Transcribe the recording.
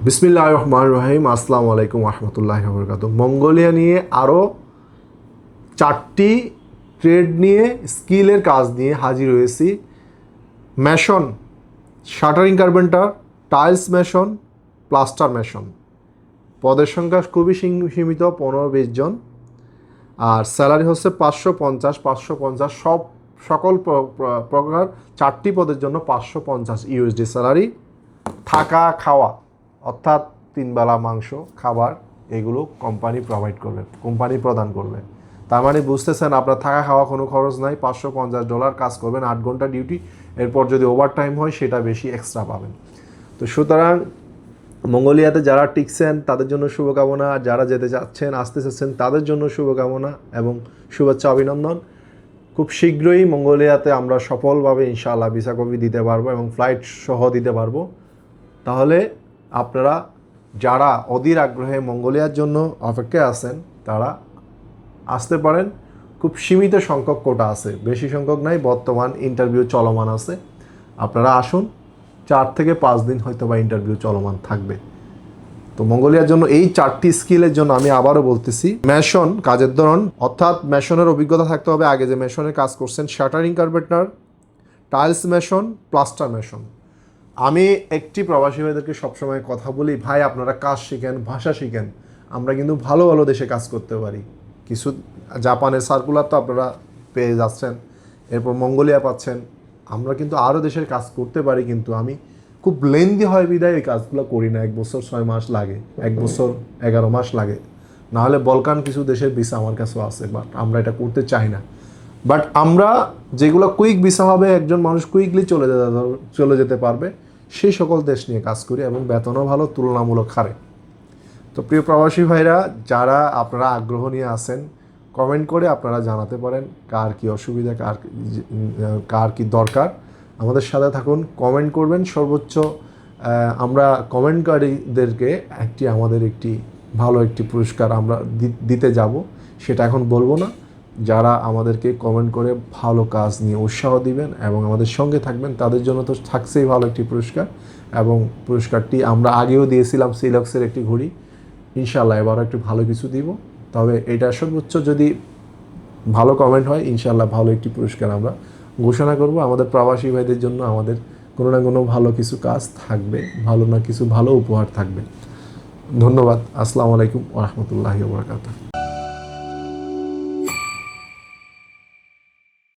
বিসমিল্লাহির রহমানির রহিম। আসসালামু আলাইকুম রহমতুল্লাহি ওয়া বারাকাতুহু। মঙ্গোলিয়া নিয়ে আরও 4টি ট্রেড নিয়ে স্কিলের কাজ নিয়ে হাজির হয়েছি। Mason, shuttering carpenter, tiles mason, plaster mason. পদের সংখ্যা খুবই সীমিত, 15-20 জন। আর স্যালারি হচ্ছে 550 সকল প্রকার 4টি পদের জন্য 550 ইউএসডি স্যালারি। থাকা খাওয়া অর্থাৎ 3 বেলা মাংস খাবার এগুলো কোম্পানি প্রদান করবে। তার মানে বুঝতেছেন, আপনার থাকা খাওয়া কোনো খরচ নাই। $550 কাজ করবেন, 8 ঘন্টা ডিউটি। এরপর যদি ওভার টাইম হয় সেটা বেশি এক্সট্রা পাবেন। তো সুতরাং মঙ্গোলিয়াতে যারা টিকছেন তাদের জন্য শুভকামনা, যারা যেতে চাচ্ছেন আসতে চাচ্ছেন তাদের জন্য শুভকামনা এবং শুভেচ্ছা অভিনন্দন। খুব শীঘ্রই মঙ্গোলিয়াতে আমরা সফলভাবে ইনশাআল্লাহ ভিসা কপি দিতে পারবো এবং ফ্লাইট সহ দিতে পারবো। তাহলে আপনারা যারা অধীর আগ্রহে মঙ্গোলিয়ার জন্য অপেক্ষায় আছেন তারা আসতে পারেন। খুব সীমিত সংখ্যক কোটা আছে, বেশি সংখ্যক নাই। বর্তমান ইন্টারভিউ চলমান আছে। আপনারা আসুন, 4 থেকে 5 দিন হয়তো বা ইন্টারভিউ চলমান থাকবে। তো মঙ্গোলিয়ার জন্য এই 4টি স্কিলের জন্য আমি আবারও বলতেছি, মেশন কাজের ধরন অর্থাৎ মেশনের অভিজ্ঞতা থাকতে হবে, আগে যে মেশনের কাজ করছেন। Shuttering carpenter, tiles mason, plaster mason. আমি একটি প্রবাসী ভাইদেরকে সবসময় কথা বলি, ভাই আপনারা কাজ শিখেন, ভাষা শিখেন। আমরা কিন্তু ভালো ভালো দেশে কাজ করতে পারি। কিছু জাপানের সার্কুলার তো আপনারা পেয়ে যাচ্ছেন, এরপর মঙ্গোলিয়া পাচ্ছেন। আমরা কিন্তু আরও দেশের কাজ করতে পারি, কিন্তু আমি খুব লেন্দি হয় বিদায় এই কাজগুলো করি না। 1 বছর 6 মাস লাগে, 1 বছর 11 মাস লাগে। নাহলে বলকান কিছু দেশের ভিসা আমার কাছেও আছে, বাট আমরা এটা করতে চাই না। বাট আমরা যেগুলো কুইক ভিসা হবে, একজন মানুষ কুইকলি চলে যেতে পারবে, সেই সকল দেশ নিয়ে কাজ করি এবং বেতনও ভালো, তুলনামূলক হারে। তো প্রিয় প্রবাসী ভাইরা, যারা আপনারা আগ্রহ নিয়ে আসেন, কমেন্ট করে আপনারা জানাতে পারেন কার কি অসুবিধা, কার কি দরকার। আমাদের সাথে থাকুন, কমেন্ট করবেন। সর্বোচ্চ আমরা কমেন্টকারীদেরকে আমাদের একটি ভালো একটি পুরস্কার আমরা দিতে যাব, সেটা এখন বলবো না। যারা আমাদেরকে কমেন্ট করে ভালো কাজ নিয়ে উৎসাহ দিবেন এবং আমাদের সঙ্গে থাকবেন, তাদের জন্য তো থাকছেই ভালো একটি পুরস্কার। এবং পুরস্কারটি আমরা আগেও দিয়েছিলাম, সিলক্সের একটি ঘড়ি। ইনশাআল্লাহ এবারও একটু ভালো কিছু দিব। তবে এটা সর্বোচ্চ যদি ভালো কমেন্ট হয়, ইনশাআল্লাহ ভালো একটি পুরস্কার আমরা ঘোষণা করব। আমাদের প্রবাসী ভাইদের জন্য আমাদের কোনো না কোনো ভালো কিছু কাজ থাকবে, ভালো না কিছু ভালো উপহার থাকবে। ধন্যবাদ। আসসালামু আলাইকুম ওয়া রাহমাতুল্লাহি ওয়া বারাকাতুহু।